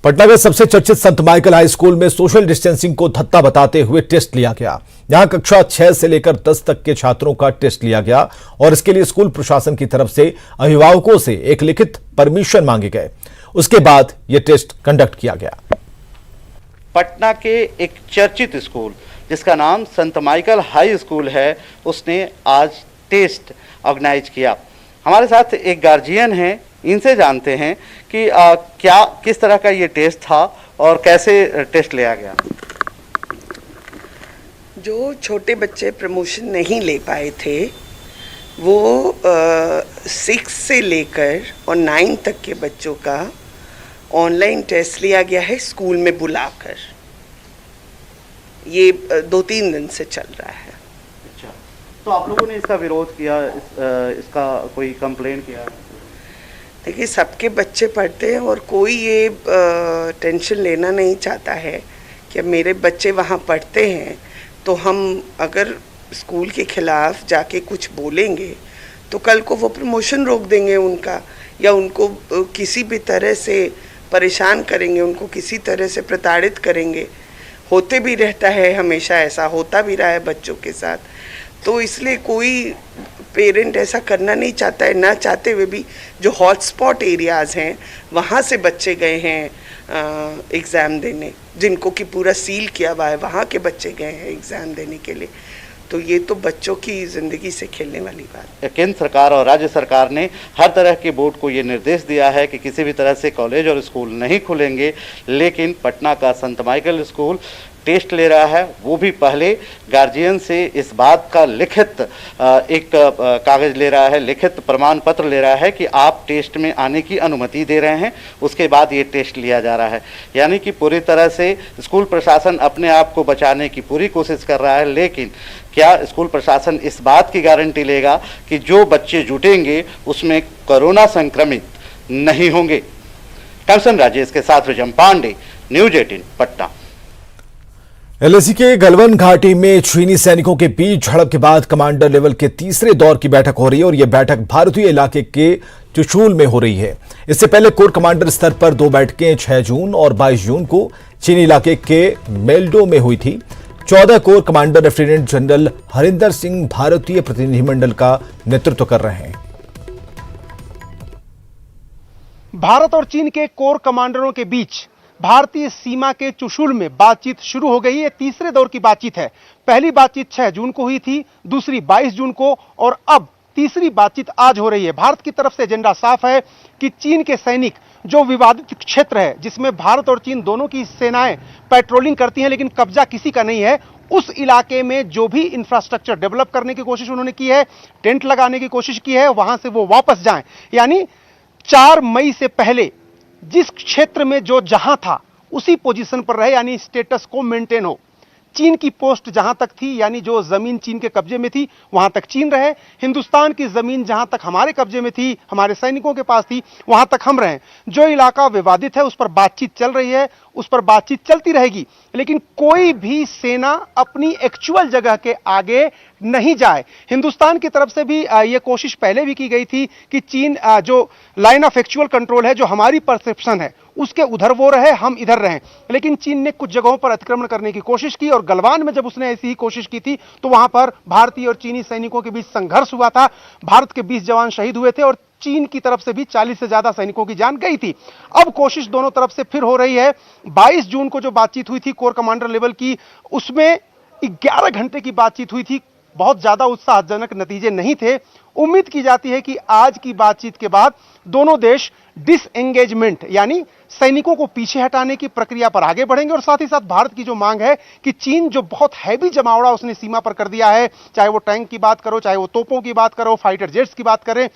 पटना के सबसे चर्चित संत माइकल हाई स्कूल में सोशल डिस्टेंसिंग को धत्ता बताते हुए टेस्ट लिया गया। यहां कक्षा 6 से लेकर 10 तक के छात्रों का टेस्ट लिया गया और इसके लिए स्कूल प्रशासन की तरफ से अभिभावकों से एक लिखित परमिशन मांगे गए। उसके बाद यह टेस्ट कंडक्ट किया गया। पटना के एक चर्चित स्कूल जिसका नाम संत माइकल हाई स्कूल है, उसने आज टेस्ट ऑर्गेनाइज किया। हमारे साथ एक गार्जियन हैं, इनसे जानते हैं कि किस तरह का ये टेस्ट था और कैसे टेस्ट लिया गया। जो छोटे बच्चे प्रमोशन नहीं ले पाए थे वो 6 से लेकर और 9 तक के बच्चों का ऑनलाइन टेस्ट लिया गया है स्कूल में बुलाकर। ये 2-3 दिन से चल रहा है। अच्छा, तो आप लोगों ने इसका विरोध किया, इसका कोई कंप्लेन किया? देखिए, सबके बच्चे पढ़ते हैं और कोई ये टेंशन लेना नहीं चाहता है कि मेरे बच्चे वहाँ पढ़ते हैं तो हम अगर स्कूल के खिलाफ जाके कुछ बोलेंगे तो कल को वो प्रमोशन रोक देंगे उनका, या उनको किसी भी तरह से परेशान करेंगे, उनको किसी तरह से प्रताड़ित करेंगे। होते भी रहता है, हमेशा ऐसा होता भी रहा है बच्चों के साथ। तो इसलिए कोई पेरेंट ऐसा करना नहीं चाहता है। ना चाहते हुए भी जो हॉटस्पॉट एरियाज़ हैं वहाँ से बच्चे गए हैं एग्ज़ाम देने, जिनको कि पूरा सील किया हुआ है, वहाँ के बच्चे गए हैं एग्ज़ाम देने के लिए। तो ये तो बच्चों की ज़िंदगी से खेलने वाली बात है। केंद्र सरकार और राज्य सरकार ने हर तरह के बोर्ड को ये निर्देश दिया है कि किसी भी तरह से कॉलेज और स्कूल नहीं खुलेंगे, लेकिन पटना का संत माइकल स्कूल टेस्ट ले रहा है, वो भी पहले गार्जियन से इस बात का लिखित एक कागज़ ले रहा है, लिखित प्रमाण पत्र ले रहा है कि आप टेस्ट में आने की अनुमति दे रहे हैं। उसके बाद ये टेस्ट लिया जा रहा है। यानी कि पूरी तरह से स्कूल प्रशासन अपने आप को बचाने की पूरी कोशिश कर रहा है। लेकिन क्या स्कूल प्रशासन इस बात की गारंटी लेगा कि जो बच्चे जुटेंगे उसमें कोरोना संक्रमित नहीं होंगे? कैमसन राजेश के साथ रिजम पांडे, न्यूज़ 18 पटना। एलएसी के गलवन घाटी में चीनी सैनिकों के बीच झड़प के बाद कमांडर लेवल के तीसरे दौर की बैठक हो रही है और यह बैठक भारतीय इलाके के चुशूल में हो रही है। इससे पहले कोर कमांडर स्तर पर 2 बैठकें 6 जून और 22 जून को चीनी इलाके के मेल्डो में हुई थी। 14 core commander lieutenant general Harinder Singh भारतीय प्रतिनिधिमंडल का नेतृत्व कर रहे हैं। भारत और चीन के कोर कमांडरों के बीच भारतीय सीमा के चुशूल में बातचीत शुरू हो गई है। तीसरे दौर की बातचीत है। पहली बातचीत 6 जून को हुई थी, दूसरी 22 जून को और अब तीसरी बातचीत आज हो रही है। भारत की तरफ से एजेंडा साफ है कि चीन के सैनिक जो विवादित क्षेत्र है जिसमें भारत और चीन दोनों की सेनाएं पेट्रोलिंग करती हैं लेकिन कब्जा किसी का नहीं है, उस इलाके में जो भी इंफ्रास्ट्रक्चर डेवलप करने की कोशिश उन्होंने की है, टेंट लगाने की कोशिश की है, वहां से वो वापस जाएं। यानी 4 मई से पहले जिस क्षेत्र में जो जहां था उसी पोजीशन पर रहे, यानी स्टेटस को मेंटेन हो। चीन की पोस्ट जहां तक थी, यानी जो जमीन चीन के कब्जे में थी वहां तक चीन रहे। हिंदुस्तान की जमीन जहां तक हमारे कब्जे में थी, हमारे सैनिकों के पास थी, वहां तक हम रहे। जो इलाका विवादित है उस पर बातचीत चल रही है, उस पर बातचीत चलती रहेगी, लेकिन कोई भी सेना अपनी एक्चुअल जगह के आगे नहीं जाए। हिंदुस्तान की तरफ से भी यह कोशिश पहले भी की गई थी कि चीन जो लाइन ऑफ एक्चुअल कंट्रोल है, जो हमारी परसेप्शन है उसके उधर वो रहे, हम इधर रहें। लेकिन चीन ने कुछ जगहों पर अतिक्रमण करने की कोशिश की और गलवान में जब उसने ऐसी ही कोशिश की थी तो वहां पर भारतीय और चीनी सैनिकों के बीच संघर्ष हुआ था। भारत के 20 जवान शहीद हुए थे और चीन की तरफ से भी 40 से ज्यादा सैनिकों की जान गई थी। अब कोशिश दोनों तरफ से फिर हो रही है। 22 जून को जो बातचीत हुई थी कोर कमांडर लेवल की, उसमें 11 घंटे की बातचीत हुई थी। बहुत ज्यादा उत्साहजनक नतीजे नहीं थे। उम्मीद की जाती है कि आज की बातचीत के बाद दोनों देश डिसएंगेजमेंट यानी सैनिकों को पीछे हटाने की प्रक्रिया पर आगे बढ़ेंगे और साथ ही साथ भारत की जो मांग है कि चीन जो बहुत हैवी जमावड़ा उसने सीमा पर कर दिया है, चाहे वो टैंक की बात करो, चाहे वो तोपों की बात करो, फाइटर जेट्स की बात करें,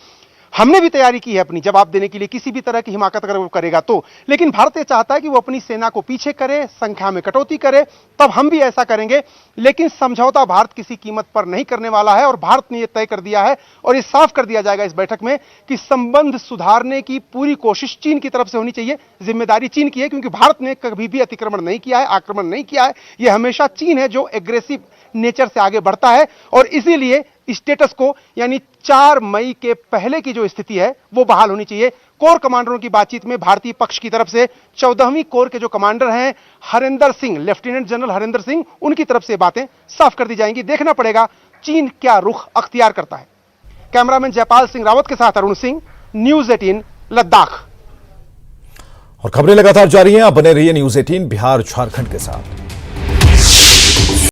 हमने भी तैयारी की है अपनी जवाब देने के लिए किसी भी तरह की हिमाकत अगर वो करेगा तो। लेकिन भारत ये चाहता है कि वो अपनी सेना को पीछे करे, संख्या में कटौती करे, तब हम भी ऐसा करेंगे। लेकिन समझौता भारत किसी कीमत पर नहीं करने वाला है और भारत ने यह तय कर दिया है और ये साफ कर दिया जाएगा इस बैठक में कि संबंध सुधारने की पूरी कोशिश चीन की तरफ से होनी चाहिए। जिम्मेदारी चीन की है क्योंकि भारत ने कभी भी अतिक्रमण नहीं किया है, आक्रमण नहीं किया है। यह हमेशा चीन है जो एग्रेसिव नेचर से आगे बढ़ता है और इसीलिए स्टेटस को यानी 4 मई के पहले की जो स्थिति है वो बहाल होनी चाहिए। कोर कमांडरों की बातचीत में भारतीय पक्ष की तरफ से 14वीं कोर के जो कमांडर हैं हरिंदर सिंह, लेफ्टिनेंट जनरल हरिंदर सिंह, उनकी तरफ से बातें साफ कर दी जाएंगी। देखना पड़ेगा चीन क्या रुख अख्तियार करता है। कैमरामैन जयपाल सिंह रावत के साथ अरुण सिंह, न्यूज 18 लद्दाख। और खबरें लगातार जारी हैं, आप बने रहिए न्यूज 18 बिहार झारखंड के साथ।